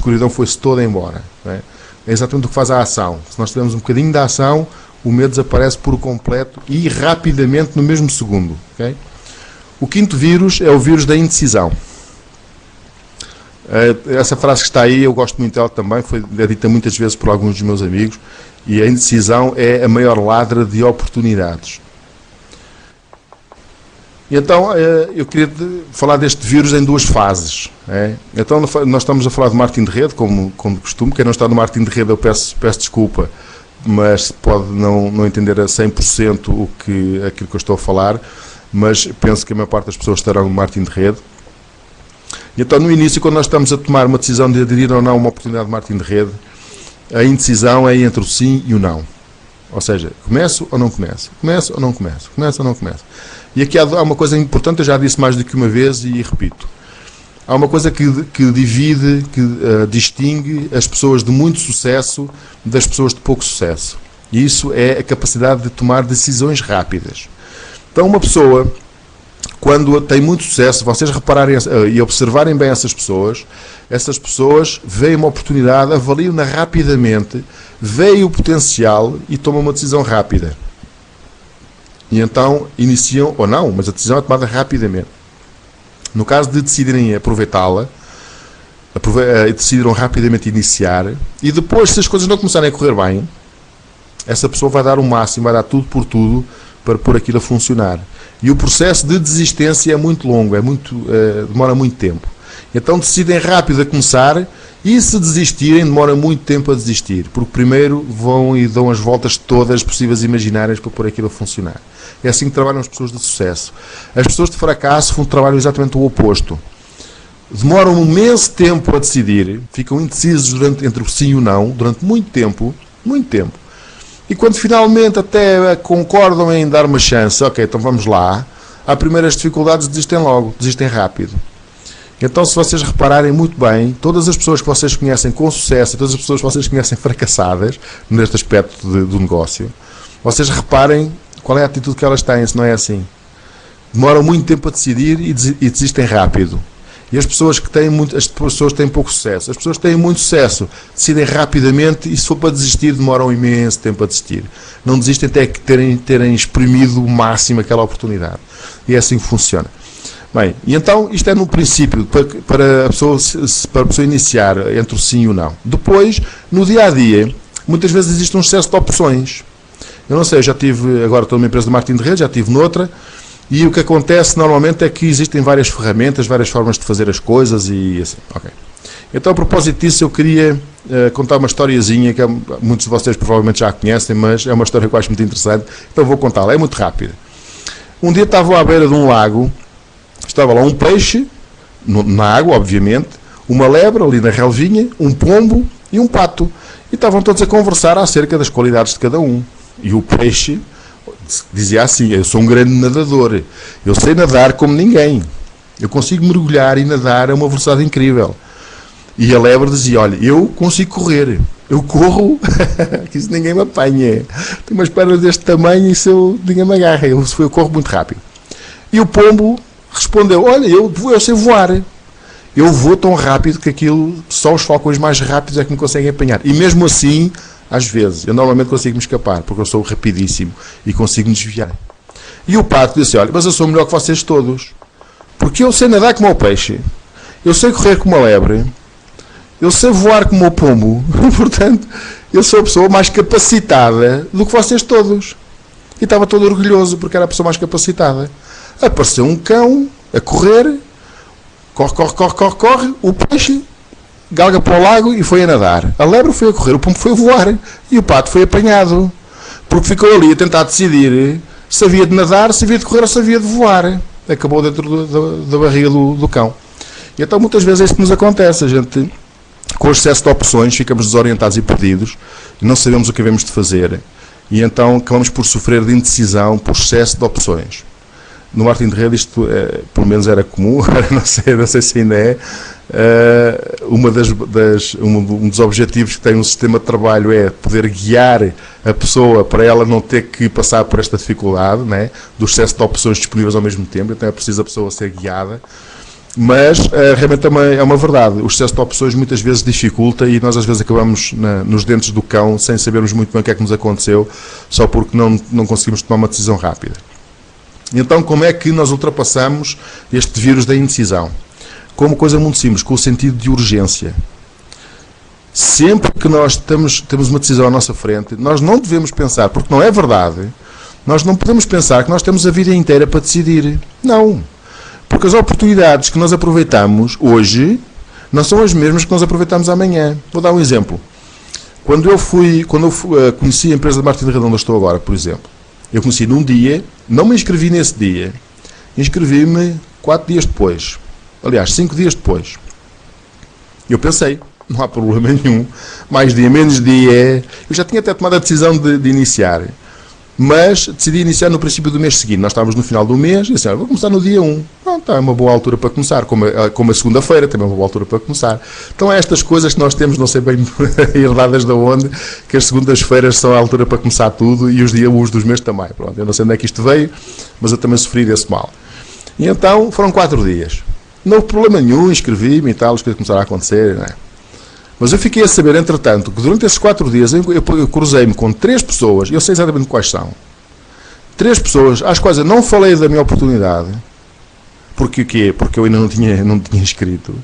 escuridão foi-se toda embora. Não é? É exatamente o que faz a ação. Se nós tivermos um bocadinho da ação, o medo desaparece por completo e rapidamente no mesmo segundo. Okay? O quinto vírus é o vírus da indecisão. Essa frase que está aí, eu gosto muito dela também, foi dita muitas vezes por alguns dos meus amigos, e a indecisão é a maior ladra de oportunidades. E então, eu queria falar deste vírus em duas fases. Então, nós estamos a falar de marketing de rede, como de costume. Quem não está no marketing de rede, eu peço desculpa, mas pode não entender a 100% aquilo que eu estou a falar, mas penso que a maior parte das pessoas estarão no marketing de rede. E então, no início, quando nós estamos a tomar uma decisão de aderir ou não a uma oportunidade de marketing de rede, a indecisão é entre o sim e o não. Ou seja, começo ou não começo? Começo ou não começo? Começo ou não começo? E aqui há uma coisa importante, eu já disse mais do que uma vez e repito. Há uma coisa que divide, que distingue as pessoas de muito sucesso das pessoas de pouco sucesso. E isso é a capacidade de tomar decisões rápidas. Então, uma pessoa, quando tem muito sucesso, vocês repararem e observarem bem essas pessoas veem uma oportunidade, avaliam-na rapidamente, veem o potencial e tomam uma decisão rápida. E então iniciam, ou não, mas a decisão é tomada rapidamente. No caso de decidirem aproveitá-la, decidiram rapidamente iniciar, e depois, se as coisas não começarem a correr bem, essa pessoa vai dar o máximo, vai dar tudo por tudo para pôr aquilo a funcionar. E o processo de desistência é muito longo, demora muito tempo. Então decidem rápido a começar, e se desistirem, demora muito tempo a desistir, porque primeiro vão e dão as voltas todas possíveis e imaginárias para pôr aquilo a funcionar. É assim que trabalham as pessoas de sucesso. As pessoas de fracasso trabalham exatamente o oposto. Demoram um imenso tempo a decidir, ficam indecisos entre o sim e o não, durante muito tempo, e quando finalmente até concordam em dar uma chance, ok, então vamos lá, há primeiras dificuldades, desistem logo, desistem rápido. Então, se vocês repararem muito bem, todas as pessoas que vocês conhecem com sucesso, todas as pessoas que vocês conhecem fracassadas, neste aspecto do negócio, vocês reparem qual é a atitude que elas têm, se não é assim. Demoram muito tempo a decidir e desistem rápido. E as pessoas que têm as pessoas têm pouco sucesso. As pessoas que têm muito sucesso decidem rapidamente, e se for para desistir, demoram imenso tempo a desistir. Não desistem até que terem exprimido o máximo aquela oportunidade. E é assim que funciona. Bem, e então isto é no princípio, para a pessoa iniciar entre o sim e o não. Depois, no dia-a-dia, muitas vezes existe um excesso de opções. Eu não sei, eu já tive, agora estou numa empresa de marketing de rede, já tive noutra, e o que acontece normalmente é que existem várias ferramentas, várias formas de fazer as coisas e assim. Okay. Então, a propósito disso, eu queria contar uma historiazinha que muitos de vocês provavelmente já conhecem, mas é uma história que eu acho muito interessante, então vou contá-la, é muito rápida. Um dia estava à beira de um lago, estava lá um peixe, na água, obviamente, uma lebre ali na relvinha, um pombo e um pato. E estavam todos a conversar acerca das qualidades de cada um. E o peixe dizia assim: eu sou um grande nadador, eu sei nadar como ninguém, eu consigo mergulhar e nadar a uma velocidade incrível. E a lebre dizia: olha, eu consigo correr, eu corro, que isso ninguém me apanha, tenho umas pernas deste tamanho e ninguém me agarra, eu corro muito rápido. E o pombo respondeu: olha, eu sei voar, eu vou tão rápido que aquilo, só os falcões mais rápidos é que me conseguem apanhar. E mesmo assim, às vezes, eu normalmente consigo me escapar, porque eu sou rapidíssimo e consigo me desviar. E o pato disse: olha, mas eu sou melhor que vocês todos, porque eu sei nadar como o peixe, eu sei correr como a lebre, eu sei voar como o pombo, portanto, eu sou a pessoa mais capacitada do que vocês todos. E estava todo orgulhoso, porque era a pessoa mais capacitada. Apareceu um cão a correr, corre, o peixe galga para o lago e foi a nadar. A lebre foi a correr, o pombo foi a voar e o pato foi apanhado, porque ficou ali a tentar decidir se havia de nadar, se havia de correr ou se havia de voar. Acabou dentro da barriga do cão. E então muitas vezes é isso que nos acontece, a gente, com o excesso de opções, ficamos desorientados e perdidos, e não sabemos o que devemos de fazer, e então acabamos por sofrer de indecisão, por excesso de opções. No marketing de rede isto pelo menos era comum, não sei se ainda é. Um dos objetivos que tem um sistema de trabalho é poder guiar a pessoa para ela não ter que passar por esta dificuldade, né, do excesso de opções disponíveis ao mesmo tempo. Então é preciso a pessoa ser guiada. Mas realmente é uma verdade. O excesso de opções muitas vezes dificulta e nós às vezes acabamos nos dentes do cão sem sabermos muito bem o que é que nos aconteceu, só porque não conseguimos tomar uma decisão rápida. Então, como é que nós ultrapassamos este vírus da indecisão? Com uma coisa muito simples, com o sentido de urgência. Sempre que nós temos uma decisão à nossa frente, nós não devemos pensar, porque não é verdade, nós não podemos pensar que nós temos a vida inteira para decidir. Não. Porque as oportunidades que nós aproveitamos hoje não são as mesmas que nós aproveitamos amanhã. Vou dar um exemplo. Quando eu conheci a empresa de marketing redonda, estou agora, por exemplo, eu conheci num dia, não me inscrevi nesse dia, inscrevi-me 4 dias depois. Aliás, 5 dias depois. Eu pensei, não há problema nenhum, mais dia, menos dia. Eu já tinha até tomado a decisão de iniciar. Mas decidi iniciar no princípio do mês seguinte. Nós estávamos no final do mês e assim, vou começar no dia 1. Pronto, é uma boa altura para começar. Como a segunda-feira também é uma boa altura para começar. Então, estas coisas que nós temos, não sei bem herdadas de onde, que as segundas-feiras são a altura para começar tudo e os dias 1 dos meses também. Pronto, eu não sei onde é que isto veio, mas eu também sofri desse mal. E então, foram 4 dias. Não houve problema nenhum, inscrevi-me e tal, as coisas começaram a acontecer, não é? Mas eu fiquei a saber, entretanto, que durante esses 4 dias eu cruzei-me com 3 pessoas, e eu sei exatamente quais são. 3 pessoas às quais eu não falei da minha oportunidade. Porque o quê? Porque eu ainda não tinha inscrito.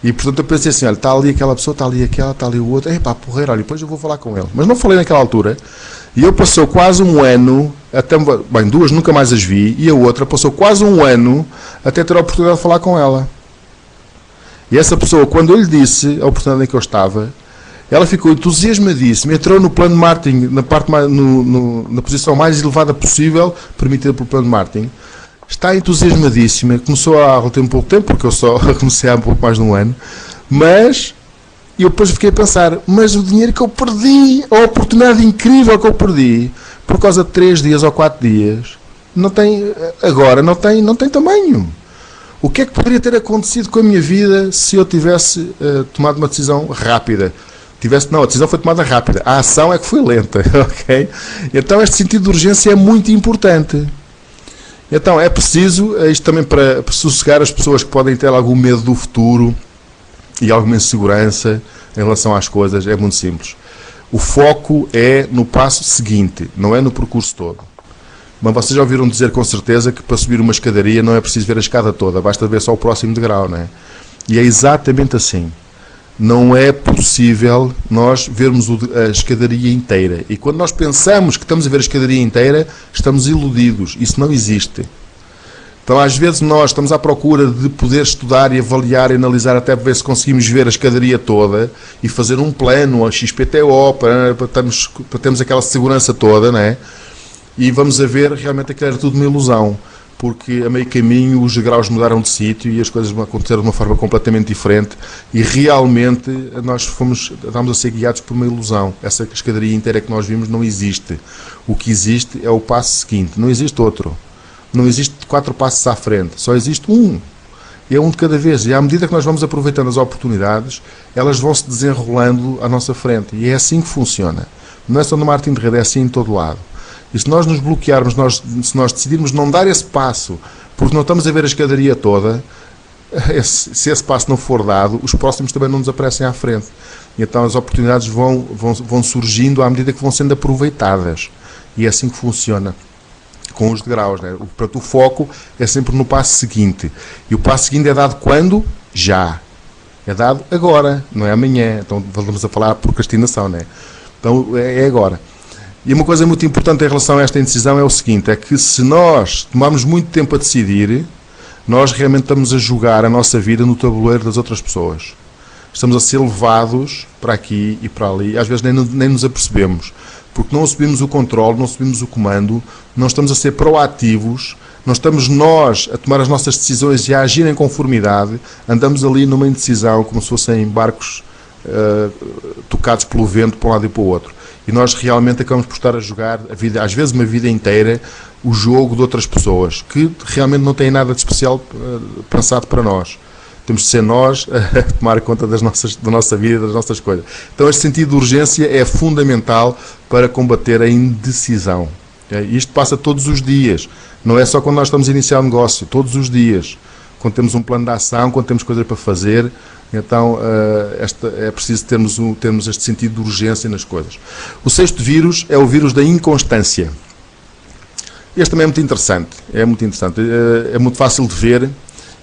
E, portanto, eu pensei assim, olha, está ali aquela pessoa, está ali aquela, está ali o outro. Epá, porreiro, olha, depois eu vou falar com ele. Mas não falei naquela altura. E eu passou quase um ano, bem, 2 nunca mais as vi, e a outra passou quase um ano até ter a oportunidade de falar com ela. E essa pessoa, quando eu lhe disse a oportunidade em que eu estava, ela ficou entusiasmadíssima, entrou no plano de marketing, na posição mais elevada possível, permitida pelo plano de marketing. Está entusiasmadíssima, começou há um pouco tempo, porque eu só comecei há um pouco mais de um ano, mas eu depois fiquei a pensar, mas o dinheiro que eu perdi, a oportunidade incrível que eu perdi, por causa de 3 dias ou 4 dias, não tem tamanho. O que é que poderia ter acontecido com a minha vida se eu tivesse tomado uma decisão rápida? A decisão foi tomada rápida. A ação é que foi lenta, ok? Então este sentido de urgência é muito importante. Então é preciso, isto também para sossegar as pessoas que podem ter algum medo do futuro e alguma insegurança em relação às coisas, é muito simples. O foco é no passo seguinte, não é no percurso todo. Mas vocês já ouviram dizer com certeza que para subir uma escadaria não é preciso ver a escada toda, basta ver só o próximo degrau, não é? E é exatamente assim. Não é possível nós vermos a escadaria inteira. E quando nós pensamos que estamos a ver a escadaria inteira, estamos iludidos. Isso não existe. Então, às vezes, nós estamos à procura de poder estudar e avaliar e analisar até para ver se conseguimos ver a escadaria toda e fazer um plano, a XPTO, para termos aquela segurança toda, não é? E vamos a ver, realmente aquilo era tudo uma ilusão, porque a meio caminho os degraus mudaram de sítio e as coisas aconteceram de uma forma completamente diferente e realmente nós estamos a ser guiados por uma ilusão. Essa escadaria inteira que nós vimos não existe. O que existe é o passo seguinte, não existe outro. Não existe 4 passos à frente, só existe um. E é um de cada vez. E à medida que nós vamos aproveitando as oportunidades, elas vão se desenrolando à nossa frente. E é assim que funciona. Não é só no marketing de rede, é assim em todo lado. E se nós nos bloquearmos, se nós decidirmos não dar esse passo, porque não estamos a ver a escadaria toda, se esse passo não for dado, os próximos também não nos aparecem à frente. E então as oportunidades vão surgindo à medida que vão sendo aproveitadas. E é assim que funciona com os degraus, né? Portanto, o foco é sempre no passo seguinte. E o passo seguinte é dado quando? Já. É dado agora, não é amanhã. Então vamos a falar procrastinação, né? Então é agora. E uma coisa muito importante em relação a esta indecisão é o seguinte, é que se nós tomarmos muito tempo a decidir, nós realmente estamos a jogar a nossa vida no tabuleiro das outras pessoas. Estamos a ser levados para aqui e para ali, às vezes nem nos apercebemos, porque não assumimos o controle, não assumimos o comando, não estamos a ser proativos, não estamos nós a tomar as nossas decisões e a agir em conformidade, andamos ali numa indecisão como se fossem barcos tocados pelo vento para um lado e para o outro. E nós realmente acabamos por estar a jogar, às vezes uma vida inteira, o jogo de outras pessoas, que realmente não têm nada de especial pensado para nós. Temos de ser nós a tomar conta da nossa vida, das nossas coisas. Então este sentido de urgência é fundamental para combater a indecisão. Isto passa todos os dias. Não é só quando nós estamos a iniciar um negócio, todos os dias. quando temos um plano de ação, quando temos coisas para fazer, então é preciso termos este sentido de urgência nas coisas. O sexto vírus é o vírus da inconstância. Este também é muito interessante, é muito fácil de ver.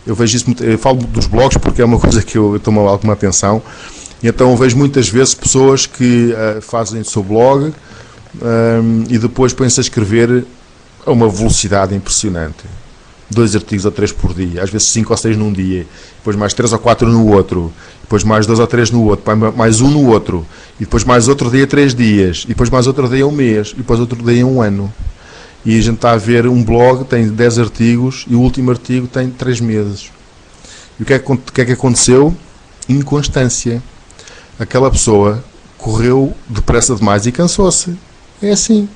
Eu vejo isso, eu falo dos blogs porque é uma coisa que eu tomo alguma atenção, e então eu vejo muitas vezes pessoas que fazem o seu blog e depois põem-se a escrever a uma velocidade impressionante. 2 artigos ou 3 por dia, às vezes 5 ou 6 num dia, depois mais 3 ou 4 no outro, depois mais 2 ou 3 no outro, mais um no outro, e depois mais outro dia 3 dias, e depois mais outro dia 1 mês, e depois outro dia 1 ano. E a gente está a ver um blog, tem 10 artigos, e o último artigo tem 3 meses. E o que é que aconteceu? Inconstância. Aquela pessoa correu depressa demais e cansou-se. É assim.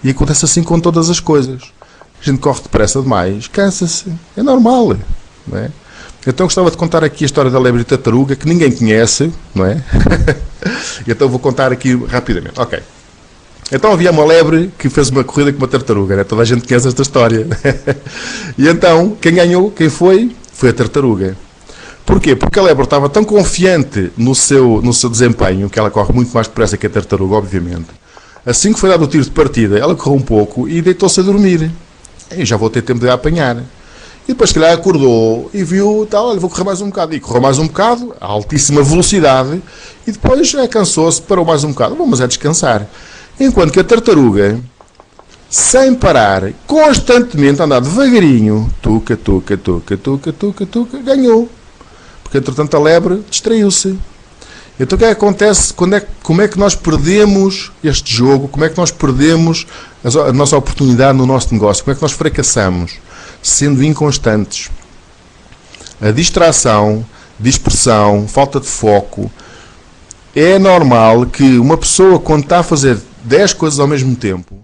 E acontece assim com todas as coisas. A gente corre depressa demais, cansa-se. É normal. Não é? Então gostava de contar aqui a história da lebre tartaruga, que ninguém conhece, não é? Então vou contar aqui rapidamente. Ok. Então havia uma lebre que fez uma corrida com uma tartaruga, né? Toda a gente conhece esta história. E então, quem ganhou, quem foi? Foi a tartaruga. Porquê? Porque a lebre estava tão confiante no seu desempenho, que ela corre muito mais depressa que a tartaruga, obviamente. Assim que foi dado o tiro de partida, ela correu um pouco e deitou-se a dormir. E já vou ter tempo de a apanhar. E depois, se calhar, acordou e viu, tal, olha, vou correr mais um bocado. E correu mais um bocado, a altíssima velocidade, e depois cansou-se, parou mais um bocado. Vamos descansar. Enquanto que a tartaruga, sem parar, constantemente, andar devagarinho, tuca, tuca, tuca, tuca, tuca, tuca, ganhou. Porque, entretanto, a lebre distraiu-se. Então, o que é que acontece? Como é que nós perdemos este jogo? Como é que nós perdemos a nossa oportunidade no nosso negócio? Como é que nós fracassamos? Sendo inconstantes. A distração, dispersão, falta de foco. É normal que uma pessoa, quando está a fazer 10 coisas ao mesmo tempo,